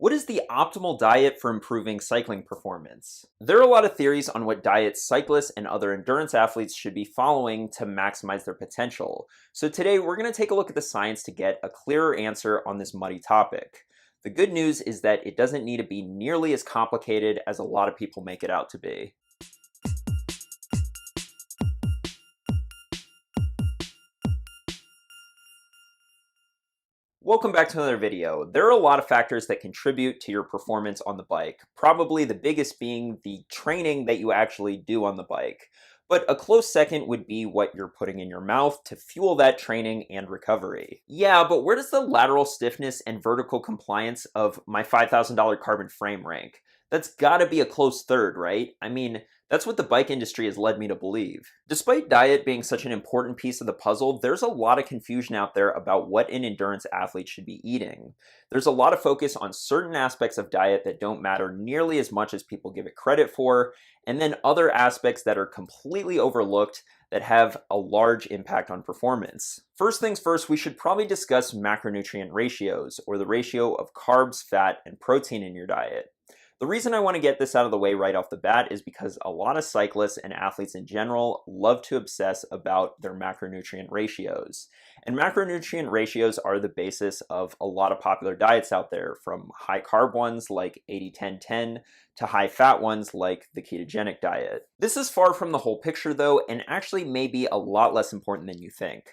What is the optimal diet for improving cycling performance? There are a lot of theories on what diets cyclists and other endurance athletes should be following to maximize their potential. So today we're going to take a look at the science to get a clearer answer on this muddy topic. The good news is that it doesn't need to be nearly as complicated as a lot of people make it out to be. Welcome back to another video. There are a lot of factors that contribute to your performance on the bike, probably the biggest being the training that you actually do on the bike. But a close second would be what you're putting in your mouth to fuel that training and recovery. Yeah, but where does the lateral stiffness and vertical compliance of my $5,000 carbon frame rank? That's gotta be a close third, right? I mean, that's what the bike industry has led me to believe. Despite diet being such an important piece of the puzzle, there's a lot of confusion out there about what an endurance athlete should be eating. There's a lot of focus on certain aspects of diet that don't matter nearly as much as people give it credit for, and then other aspects that are completely overlooked that have a large impact on performance. First things first, we should probably discuss macronutrient ratios, or the ratio of carbs, fat, and protein in your diet. The reason I want to get this out of the way right off the bat is because a lot of cyclists and athletes in general love to obsess about their macronutrient ratios. And macronutrient ratios are the basis of a lot of popular diets out there, from high carb ones like 80-10-10 to high fat ones like the ketogenic diet. This is far from the whole picture though, and actually may be a lot less important than you think.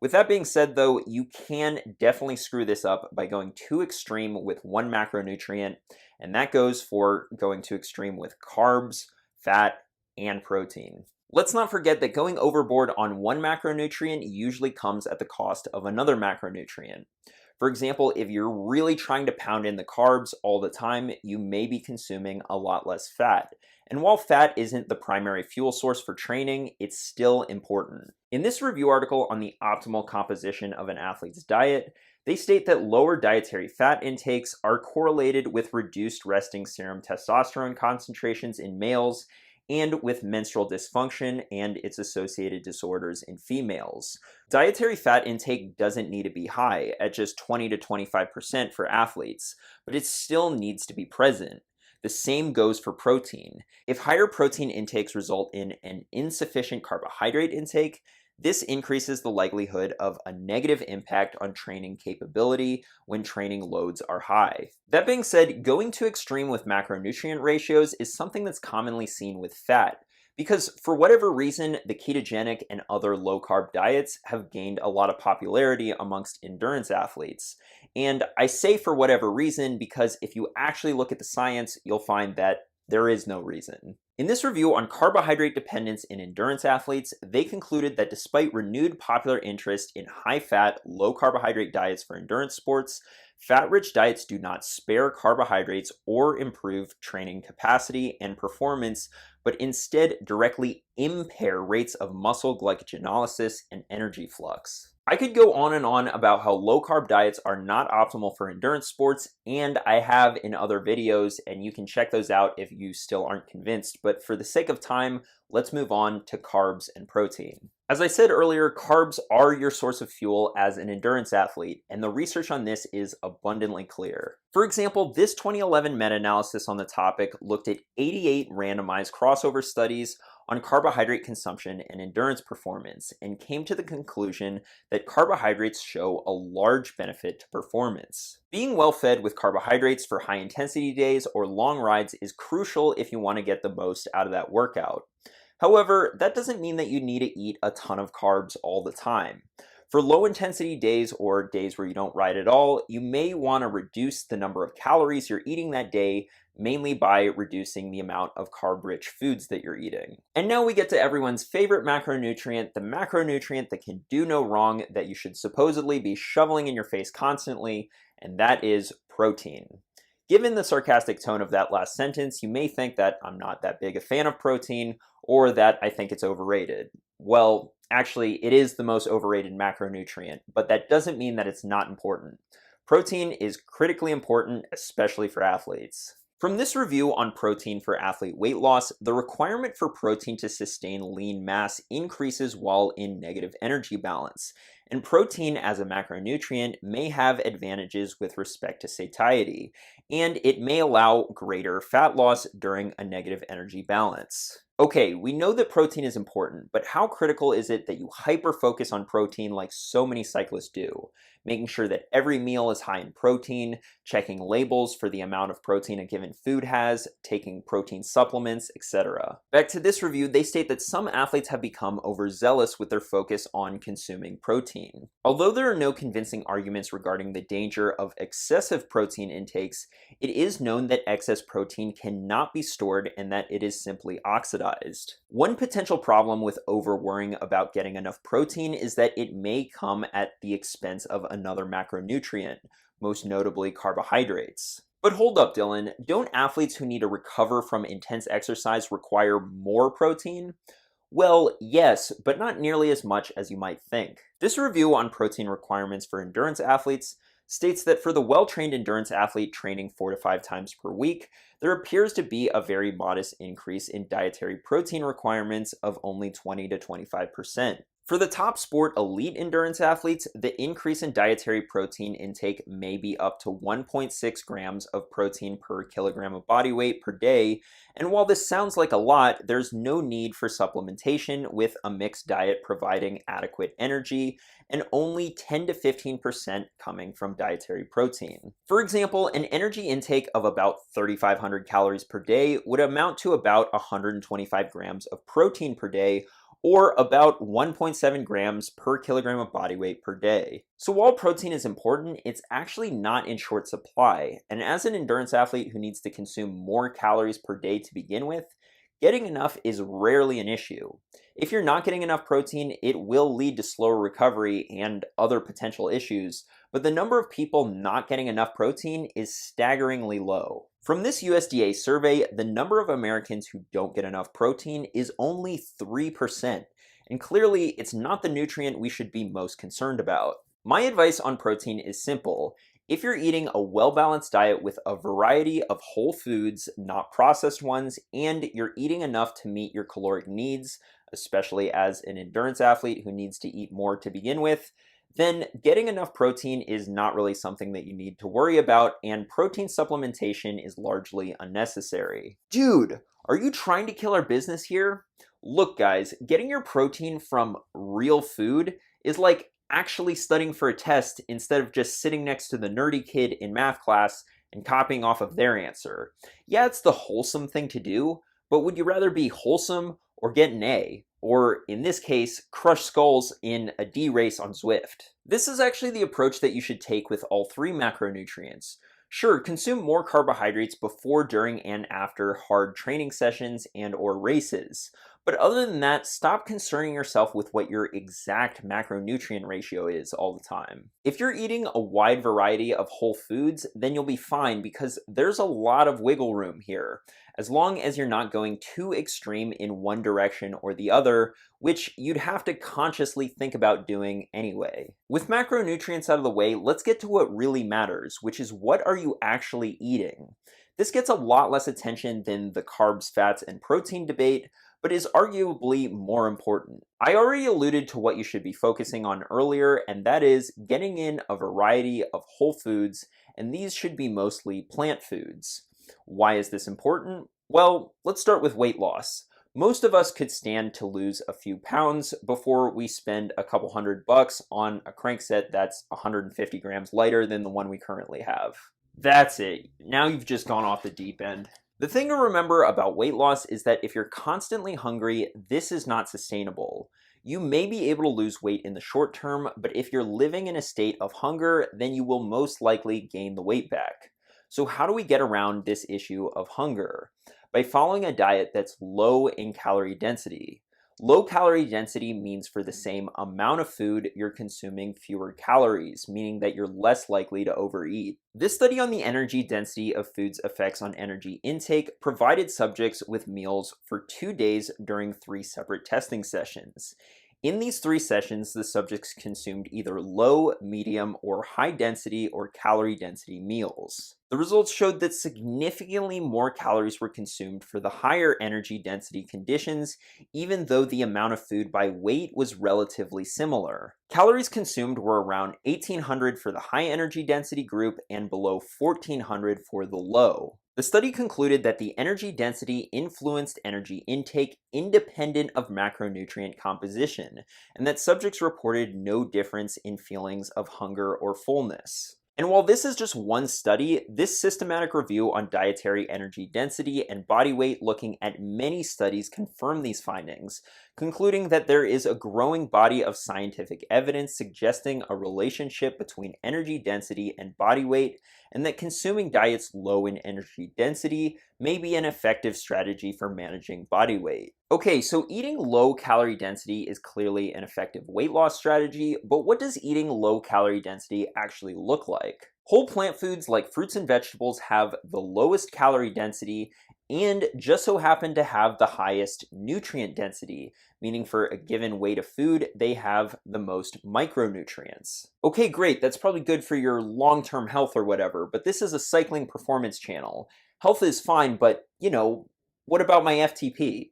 With that being said though, you can definitely screw this up by going too extreme with one macronutrient, and that goes for going too extreme with carbs, fat, and protein. Let's not forget that going overboard on one macronutrient usually comes at the cost of another macronutrient. For example, if you're really trying to pound in the carbs all the time, you may be consuming a lot less fat. And while fat isn't the primary fuel source for training, it's still important. In this review article on the optimal composition of an athlete's diet, they state that lower dietary fat intakes are correlated with reduced resting serum testosterone concentrations in males and with menstrual dysfunction and its associated disorders in females. Dietary fat intake doesn't need to be high at just 20 to 25% for athletes, but it still needs to be present. The same goes for protein. If higher protein intakes result in an insufficient carbohydrate intake, this increases the likelihood of a negative impact on training capability when training loads are high. That being said, going too extreme with macronutrient ratios is something that's commonly seen with fat, because for whatever reason, the ketogenic and other low-carb diets have gained a lot of popularity amongst endurance athletes. And I say for whatever reason because if you actually look at the science, you'll find that there is no reason. In this review on carbohydrate dependence in endurance athletes, they concluded that despite renewed popular interest in high-fat, low-carbohydrate diets for endurance sports, fat-rich diets do not spare carbohydrates or improve training capacity and performance, but instead directly impair rates of muscle glycogenolysis and energy flux. I could go on and on about how low-carb diets are not optimal for endurance sports, and I have in other videos, and you can check those out if you still aren't convinced, but for the sake of time, let's move on to carbs and protein. As I said earlier, carbs are your source of fuel as an endurance athlete, and the research on this is abundantly clear. For example, this 2011 meta-analysis on the topic looked at 88 randomized crossover studies on carbohydrate consumption and endurance performance, and came to the conclusion that carbohydrates show a large benefit to performance. Being well fed with carbohydrates for high intensity days or long rides is crucial if you want to get the most out of that workout. However, that doesn't mean that you need to eat a ton of carbs all the time. For low intensity days or days where you don't ride at all, you may want to reduce the number of calories you're eating that day, mainly by reducing the amount of carb-rich foods that you're eating. And now we get to everyone's favorite macronutrient, the macronutrient that can do no wrong, that you should supposedly be shoveling in your face constantly, and that is protein. Given the sarcastic tone of that last sentence, you may think that I'm not that big a fan of protein, or that I think it's overrated. Well, actually, it is the most overrated macronutrient, but that doesn't mean that it's not important. Protein is critically important, especially for athletes. From this review on protein for athlete weight loss, the requirement for protein to sustain lean mass increases while in negative energy balance, and protein as a macronutrient may have advantages with respect to satiety, and it may allow greater fat loss during a negative energy balance. Okay, we know that protein is important, but how critical is it that you hyper focus on protein like so many cyclists do? Making sure that every meal is high in protein, checking labels for the amount of protein a given food has, taking protein supplements, etc. Back to this review, they state that some athletes have become overzealous with their focus on consuming protein. Although there are no convincing arguments regarding the danger of excessive protein intakes, it is known that excess protein cannot be stored and that it is simply oxidized. One potential problem with over-worrying about getting enough protein is that it may come at the expense of another macronutrient, most notably carbohydrates. But hold up, Dylan, don't athletes who need to recover from intense exercise require more protein? Well, yes, but not nearly as much as you might think. This review on protein requirements for endurance athletes states that for the well-trained endurance athlete training 4 to 5 times per week, there appears to be a very modest increase in dietary protein requirements of only 20 to 25%. For the top sport elite endurance athletes, the increase in dietary protein intake may be up to 1.6 grams of protein per kilogram of body weight per day, and while this sounds like a lot, there's no need for supplementation with a mixed diet providing adequate energy, and only 10 to 15% coming from dietary protein. For example, an energy intake of about 3,500 calories per day would amount to about 125 grams of protein per day, or about 1.7 grams per kilogram of body weight per day. So while protein is important, it's actually not in short supply, and as an endurance athlete who needs to consume more calories per day to begin with, getting enough is rarely an issue. If you're not getting enough protein, it will lead to slower recovery and other potential issues, but the number of people not getting enough protein is staggeringly low. From this USDA survey, the number of Americans who don't get enough protein is only 3%, and clearly it's not the nutrient we should be most concerned about. My advice on protein is simple. If you're eating a well-balanced diet with a variety of whole foods, not processed ones, and you're eating enough to meet your caloric needs, especially as an endurance athlete who needs to eat more to begin with, then getting enough protein is not really something that you need to worry about, and protein supplementation is largely unnecessary. Dude, are you trying to kill our business here? Look, guys, getting your protein from real food is like actually studying for a test instead of just sitting next to the nerdy kid in math class and copying off of their answer. Yeah, it's the wholesome thing to do, but would you rather be wholesome or get an A? Or in this case, crush skulls in a D race on Zwift? This is actually the approach that you should take with all three macronutrients. Sure, consume more carbohydrates before, during, and after hard training sessions and/or races. But other than that, stop concerning yourself with what your exact macronutrient ratio is all the time. If you're eating a wide variety of whole foods, then you'll be fine because there's a lot of wiggle room here, as long as you're not going too extreme in one direction or the other, which you'd have to consciously think about doing anyway. With macronutrients out of the way, let's get to what really matters, which is what are you actually eating? This gets a lot less attention than the carbs, fats, and protein debate, but is arguably more important. I already alluded to what you should be focusing on earlier, and that is getting in a variety of whole foods, and these should be mostly plant foods. Why is this important? Well, let's start with weight loss. Most of us could stand to lose a few pounds before we spend a couple $100 on a crankset that's 150 grams lighter than the one we currently have. That's it. Now you've just gone off the deep end. The thing to remember about weight loss is that if you're constantly hungry, this is not sustainable. You may be able to lose weight in the short term, but if you're living in a state of hunger, then you will most likely gain the weight back. So how do we get around this issue of hunger? By following a diet that's low in calorie density. Low calorie density means for the same amount of food, you're consuming fewer calories, meaning that you're less likely to overeat. This study on the energy density of food's effects on energy intake provided subjects with meals for 2 days during 3 separate testing sessions. In these 3 sessions, the subjects consumed either low, medium, or high density or calorie density meals. The results showed that significantly more calories were consumed for the higher energy density conditions, even though the amount of food by weight was relatively similar. Calories consumed were around 1800 for the high energy density group and below 1400 for the low. The study concluded that the energy density influenced energy intake independent of macronutrient composition, and that subjects reported no difference in feelings of hunger or fullness. And while this is just one study, this systematic review on dietary energy density and body weight looking at many studies confirm these findings, concluding that there is a growing body of scientific evidence suggesting a relationship between energy density and body weight, and that consuming diets low in energy density may be an effective strategy for managing body weight. Okay, so eating low calorie density is clearly an effective weight loss strategy, but what does eating low calorie density actually look like? Whole plant foods like fruits and vegetables have the lowest calorie density and just so happen to have the highest nutrient density, meaning for a given weight of food, they have the most micronutrients. Okay, great, that's probably good for your long-term health or whatever, but this is a cycling performance channel. Health is fine, but, what about my FTP?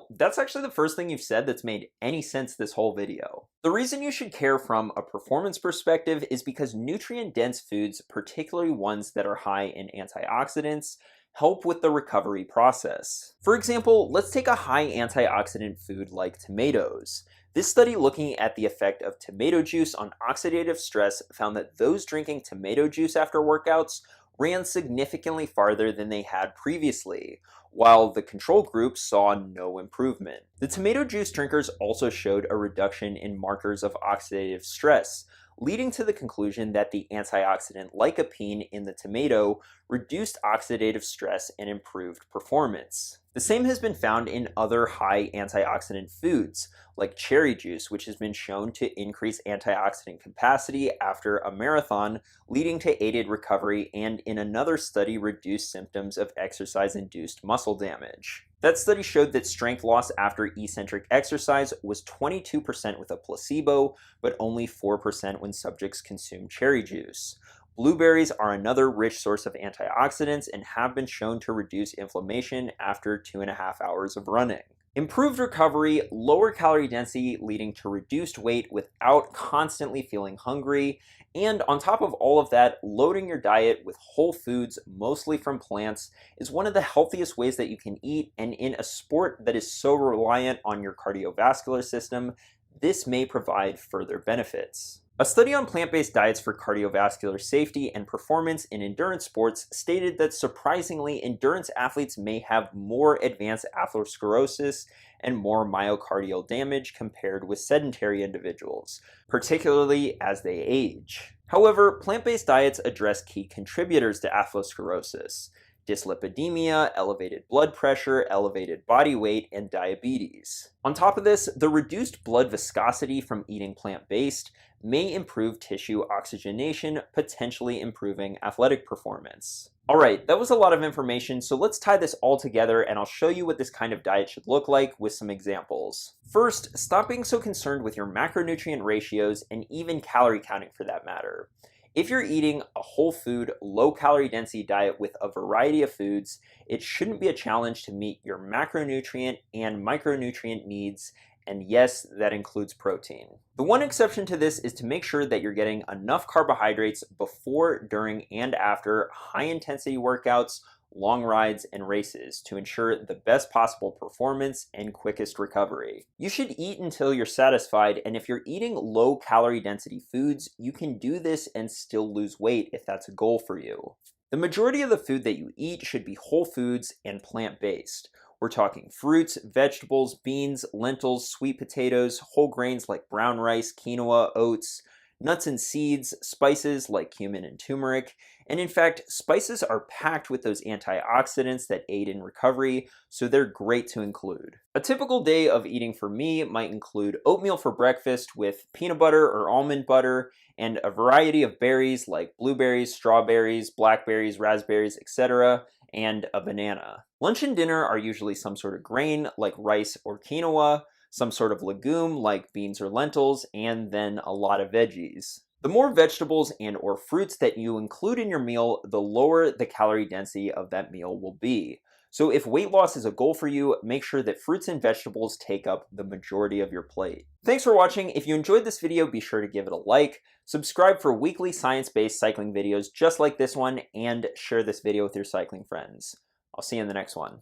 That's actually the first thing you've said that's made any sense this whole video. The reason you should care from a performance perspective is because nutrient-dense foods, particularly ones that are high in antioxidants, help with the recovery process. For example, let's take a high antioxidant food like tomatoes. This study looking at the effect of tomato juice on oxidative stress found that those drinking tomato juice after workouts ran significantly farther than they had previously, while the control group saw no improvement. The tomato juice drinkers also showed a reduction in markers of oxidative stress, leading to the conclusion that the antioxidant lycopene in the tomato reduced oxidative stress and improved performance. The same has been found in other high antioxidant foods, like cherry juice, which has been shown to increase antioxidant capacity after a marathon, leading to aided recovery, and in another study, reduced symptoms of exercise-induced muscle damage. That study showed that strength loss after eccentric exercise was 22% with a placebo, but only 4% when subjects consumed cherry juice. Blueberries are another rich source of antioxidants and have been shown to reduce inflammation after 2.5 hours of running. Improved recovery, lower calorie density leading to reduced weight without constantly feeling hungry, and on top of all of that, loading your diet with whole foods, mostly from plants, is one of the healthiest ways that you can eat, and in a sport that is so reliant on your cardiovascular system, this may provide further benefits. A study on plant-based diets for cardiovascular safety and performance in endurance sports stated that surprisingly, endurance athletes may have more advanced atherosclerosis and more myocardial damage compared with sedentary individuals, particularly as they age. However, plant-based diets address key contributors to atherosclerosis: dyslipidemia, elevated blood pressure, elevated body weight, and diabetes. On top of this, the reduced blood viscosity from eating plant-based may improve tissue oxygenation, potentially improving athletic performance. Alright, that was a lot of information, so let's tie this all together and I'll show you what this kind of diet should look like with some examples. First, stop being so concerned with your macronutrient ratios and even calorie counting for that matter. If you're eating a whole food, low calorie density diet with a variety of foods, it shouldn't be a challenge to meet your macronutrient and micronutrient needs, and yes, that includes protein. The one exception to this is to make sure that you're getting enough carbohydrates before, during, and after high intensity workouts, long rides, and races to ensure the best possible performance and quickest recovery. You should eat until you're satisfied, and if you're eating low calorie density foods, you can do this and still lose weight if that's a goal for you. The majority of the food that you eat should be whole foods and plant-based. We're talking fruits, vegetables, beans, lentils, sweet potatoes, whole grains like brown rice, quinoa, oats, nuts and seeds, spices like cumin and turmeric, and in fact, spices are packed with those antioxidants that aid in recovery, so they're great to include. A typical day of eating for me might include oatmeal for breakfast with peanut butter or almond butter, and a variety of berries like blueberries, strawberries, blackberries, raspberries, etc., and a banana. Lunch and dinner are usually some sort of grain like rice or quinoa, some sort of legume like beans or lentils, and then a lot of veggies. The more vegetables and or fruits that you include in your meal, the lower the calorie density of that meal will be. So if weight loss is a goal for you, make sure that fruits and vegetables take up the majority of your plate. Thanks for watching. If you enjoyed this video, be sure to give it a like, subscribe for weekly science-based cycling videos just like this one, and share this video with your cycling friends. I'll see you in the next one.